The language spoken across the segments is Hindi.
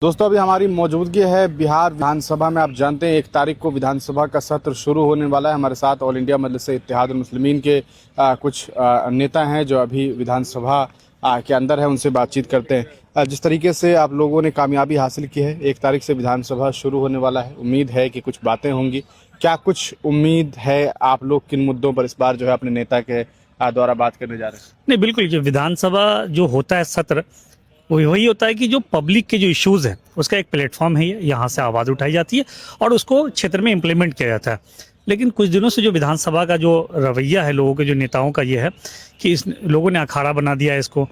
दोस्तों अभी हमारी मौजूदगी है बिहार विधानसभा में। आप जानते हैं 1 तारीख को विधानसभा का सत्र शुरू होने वाला है। हमारे साथ ऑल इंडिया मजलिस इत्तेहादुल मुस्लिमीन के कुछ नेता हैं जो अभी विधानसभा के अंदर है, उनसे बातचीत करते हैं। जिस तरीके से आप लोगों ने कामयाबी हासिल की है, 1 तारीख से विधानसभा शुरू होने वाला है, उम्मीद है कि कुछ बातें होंगी। क्या कुछ उम्मीद है आप लोग किन मुद्दों पर इस बार जो है अपने नेता के द्वारा बात करने जा रहे हैं? नहीं, बिल्कुल। जो विधानसभा जो होता है सत्र, वही होता है कि जो पब्लिक के जो इश्यूज हैं उसका एक प्लेटफॉर्म है, यहाँ से आवाज़ उठाई जाती है और उसको क्षेत्र में इम्प्लीमेंट किया जाता है। लेकिन कुछ दिनों से जो विधानसभा का जो रवैया है लोगों के, जो नेताओं का, ये है कि इस लोगों ने अखाड़ा बना दिया है इसको।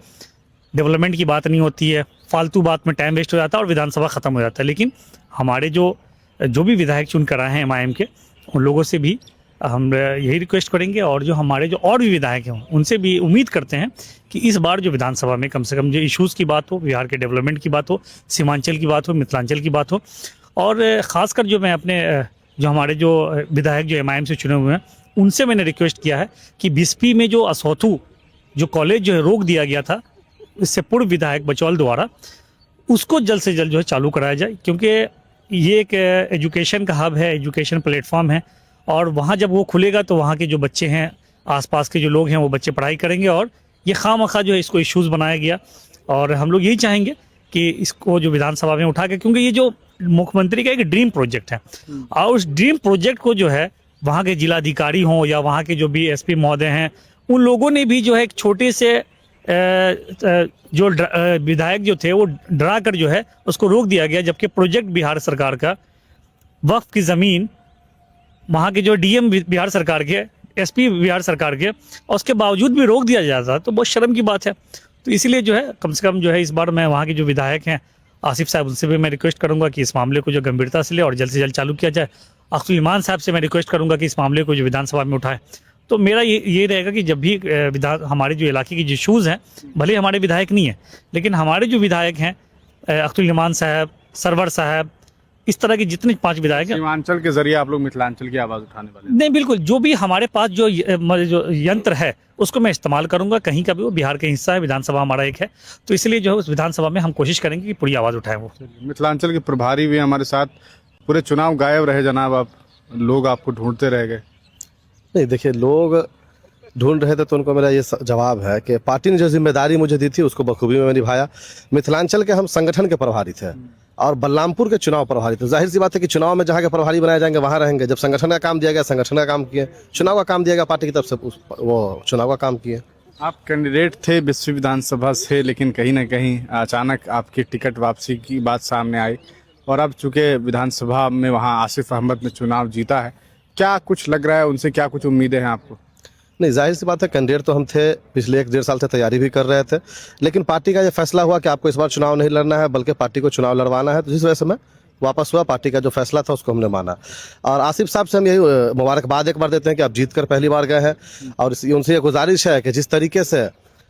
डेवलपमेंट की बात नहीं होती है, फालतू बात में टाइम वेस्ट हो जाता है और विधानसभा ख़त्म हो जाता है। लेकिन हमारे जो भी विधायक चुन कर आए हैं MIM के, उन लोगों से भी हम यही रिक्वेस्ट करेंगे और जो हमारे जो और भी विधायक हैं उनसे भी उम्मीद करते हैं कि इस बार जो विधानसभा में कम से कम जो इश्यूज़ की बात हो, बिहार के डेवलपमेंट की बात हो, सीमांचल की बात हो, मिथिलांचल की बात हो। और ख़ासकर जो मैं अपने जो हमारे जो विधायक जो MIM से चुने हुए हैं उनसे मैंने रिक्वेस्ट किया है कि बिस्फी में जो असोथू जो कॉलेज जो है रोक दिया गया था इससे पूर्व विधायक बचौल द्वारा, उसको जल्द से जल्द जो है चालू कराया जाए। क्योंकि ये एक एजुकेशन का हब है, एजुकेशन प्लेटफॉर्म है और वहाँ जब वो खुलेगा तो वहाँ के जो बच्चे हैं, आसपास के जो लोग हैं, वो बच्चे पढ़ाई करेंगे। और ये खामखा जो है इसको इश्यूज़ बनाया गया और हम लोग यही चाहेंगे कि इसको जो विधानसभा में उठा के, क्योंकि ये जो मुख्यमंत्री का एक ड्रीम प्रोजेक्ट है और उस ड्रीम प्रोजेक्ट को जो है वहाँ के जिलाधिकारी हों या वहाँ के जो भी SP महोदय हैं, उन लोगों ने भी जो है एक छोटे से जो विधायक जो थे वो डरा कर जो है उसको रोक दिया गया। जबकि प्रोजेक्ट बिहार सरकार का, वक्फ की ज़मीन वहाँ के जो DM बिहार सरकार के, SP बिहार सरकार के, और उसके बावजूद भी रोक दिया जाता तो बहुत शर्म की बात है। तो इसीलिए जो है कम से कम जो है इस बार मैं वहाँ के जो विधायक हैं आसिफ साहब, उनसे भी मैं रिक्वेस्ट करूँगा कि इस मामले को जो गंभीरता से ले और जल्द से जल्द चालू किया जाए। अख्तुल ईमान साहब से मैं रिक्वेस्ट करूँगा कि इस मामले को जो विधानसभा में उठाए। तो मेरा ये रहेगा कि जब भी हमारे जो इलाके की जो इशूज़ हैं, भले हमारे विधायक नहीं है लेकिन हमारे जो विधायक हैं अख्तुल ईमान साहब, सरवर साहब, इस तरह के जितने 5 विधायक हैं, सीमांचल के जरिए आप लोग मिथिलांचल की आवाज़ उठाने वाले हैं? नहीं, बिल्कुल। जो भी हमारे पास जो यंत्र है उसको मैं इस्तेमाल करूंगा। कहीं का भी वो बिहार का हिस्सा है, विधानसभा हमारा एक है, तो इसलिए जो है उस विधानसभा में हम कोशिश करेंगे कि पूरी आवाज़ उठाएं वो। मिथिलांचल के प्रभारी भी हमारे साथ, पूरे चुनाव गायब रहे जनाब, आप लोग आपको ढूंढते रह गए। नहीं, देखिए, लोग ढूंढ रहे थे तो उनको मेरा ये जवाब है कि पार्टी ने जो जिम्मेदारी मुझे दी थी उसको बखूबी में निभाया। मिथिलांचल के हम संगठन के प्रभारी थे और बलरामपुर के चुनाव प्रभारी थे। जाहिर सी बात है कि चुनाव में जहाँ के प्रभारी बनाए जाएंगे वहाँ रहेंगे। जब संगठन का काम दिया गया, संगठन का काम किए, चुनाव का काम दिया गया पार्टी की तरफ से, वो चुनाव का काम किए। आप कैंडिडेट थे बिस्फी विधानसभा से, लेकिन कहीं ना कहीं अचानक आपकी टिकट वापसी की बात सामने आई और अब चूंकि विधानसभा में वहाँ आसिफ अहमद ने चुनाव जीता है, क्या कुछ लग रहा है उनसे, क्या कुछ उम्मीदें हैं आपको? नहीं, जाहिर सी बात है, कैंडिडेट तो हम थे, पिछले 1-1.5 साल से तैयारी भी कर रहे थे, लेकिन पार्टी का ये फैसला हुआ कि आपको इस बार चुनाव नहीं लड़ना है बल्कि पार्टी को चुनाव लड़वाना है, तो जिस वजह से मैं वापस हुआ। पार्टी का जो फैसला था उसको हमने माना और आसिफ साहब से हम यही मुबारकबाद एक बार देते हैं कि आप जीत कर पहली बार गए हैं और उनसे ये गुजारिश है कि जिस तरीके से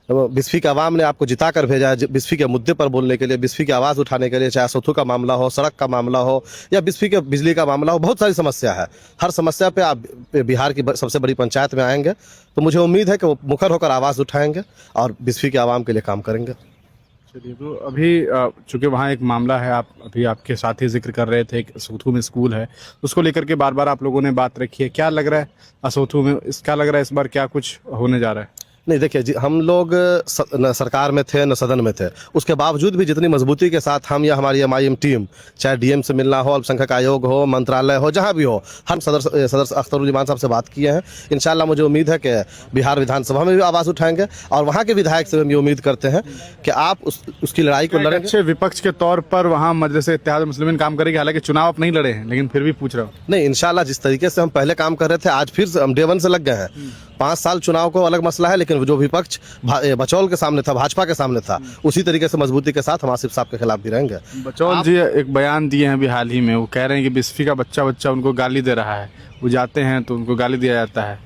बिस्फी के आवाम ने आपको जिता कर भेजा है बिस्फी के मुद्दे पर बोलने के लिए, बिस्फी की आवाज़ उठाने के लिए, चाहे सोथू का मामला हो, सड़क का मामला हो या बिस्फी के बिजली का मामला हो, बहुत सारी समस्या है। हर समस्या पे आप बिहार की सबसे बड़ी पंचायत में आएंगे तो मुझे उम्मीद है कि वो मुखर होकर आवाज़ उठाएंगे और बिस्फी के आवाम के लिए काम करेंगे। चलिए, तो अभी चूँकि वहाँ एक मामला है, आप अभी आपके साथ ही जिक्र कर रहे थे, एक असोथू में स्कूल है, उसको लेकर के बार बार आप लोगों ने बात रखी है। क्या लग रहा है असोथू में, क्या लग रहा है इस बार क्या कुछ होने जा रहा है? नहीं, देखिए जी, हम लोग न सरकार में थे न सदन में थे, उसके बावजूद भी जितनी मजबूती के साथ हम या हमारी MIM टीम, चाहे DM से मिलना हो, अल्पसंख्यक आयोग हो, मंत्रालय हो, जहां भी हो, हम सदर अख्तरुल ईमान साहब से बात किए हैं। इंशाल्लाह मुझे उम्मीद है कि बिहार विधानसभा में भी आवाज़ उठाएंगे और वहाँ के विधायक से हम ये उम्मीद करते हैं कि आप उसकी लड़ाई को लड़ेंगे। अच्छे विपक्ष के तौर पर वहाँ मजलिस इत्तेहादुल मुस्लिमीन काम करेगी। हालांकि चुनाव आप नहीं लड़े हैं, लेकिन फिर भी पूछ रहा हूँ। नहीं, इंशाल्लाह जिस तरीके से हम पहले काम कर रहे थे, आज फिर हम Day 1 से लग गए हैं। 5 साल चुनाव को अलग मसला है, लेकिन जो विपक्ष बचौल के सामने था, भाजपा के सामने था, उसी तरीके से मजबूती के साथ हम आसिफ साहब के खिलाफ भी रहेंगे। बचौल जी एक बयान दिए हैं अभी हाल ही में, वो कह रहे हैं कि बिस्फी का बच्चा उनको गाली दे रहा है, वो जाते हैं तो उनको गाली दिया जाता है।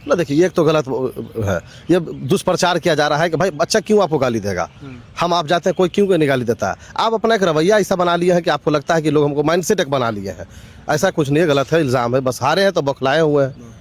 ना, देखिए, ये एक तो गलत है, ये दुष्प्रचार किया जा रहा है कि भाई बच्चा क्यों आपको गाली देगा, हम आप जाते हैं कोई क्यों नहीं गाली देता है। आप अपना एक रवैया ऐसा बना लिए हैं कि आपको लगता है कि लोग हमको माइंडसेट एक बना लिए हैं। ऐसा कुछ नहीं है, गलत है, इल्ज़ाम है, बस हारे हैं तो बौखलाए हुए हैं।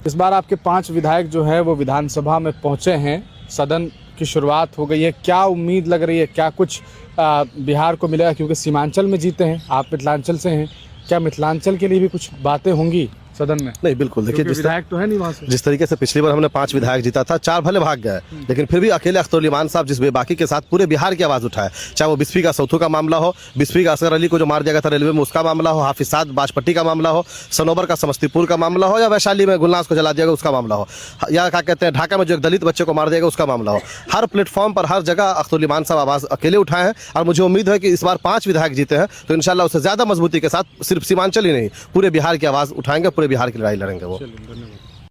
इस बार आपके 5 विधायक जो है वो विधानसभा में पहुंचे हैं, सदन की शुरुआत हो गई है। क्या उम्मीद लग रही है, क्या कुछ बिहार को मिलेगा, क्योंकि सीमांचल में जीते हैं, आप मिथिलांचल से हैं, क्या मिथिलांचल के लिए भी कुछ बातें होंगी सदन में? नहीं बिल्कुल, देखिए क्योंकि विधायक तो है नहीं वहाँ से। जिस तरीके से पिछली बार हमने 5 विधायक जीता था, 4 भले भाग गए, लेकिन फिर भी अकेले अख्तर उल ईमान साहब जिस बेबाकी के साथ पूरे बिहार की आवाज़ उठाए, चाहे वो बिस्फी का सौथू का मामला हो, बिस्फी का असगर अली को जो मार दिया गया था रेलवे में उसका मामला हो, हाफिज साद बाजपट्टी का मामला हो, सनोबर का समस्तीपुर का मामला हो, या वैशाली में गुलनाज को जला दिया गया उसका मामला हो, या क्या कहते हैं ढाका में जो एक दलित बच्चे को मार दिया गया उसका मामला हो, हर प्लेटफॉर्म पर हर जगह अख्तर उल ईमान साहब आवाज़ अकेले उठाए हैं। और मुझे उम्मीद है कि इस बार 5 विधायक जीते हैं तो इंशाल्लाह उससे ज़्यादा मजबूती के साथ सिर्फ सीमांचल ही नहीं पूरे बिहार की आवाज़ उठाएंगे, पूरे बिहार की लड़ाई लड़ेंगे वो। चलिए, धन्यवाद।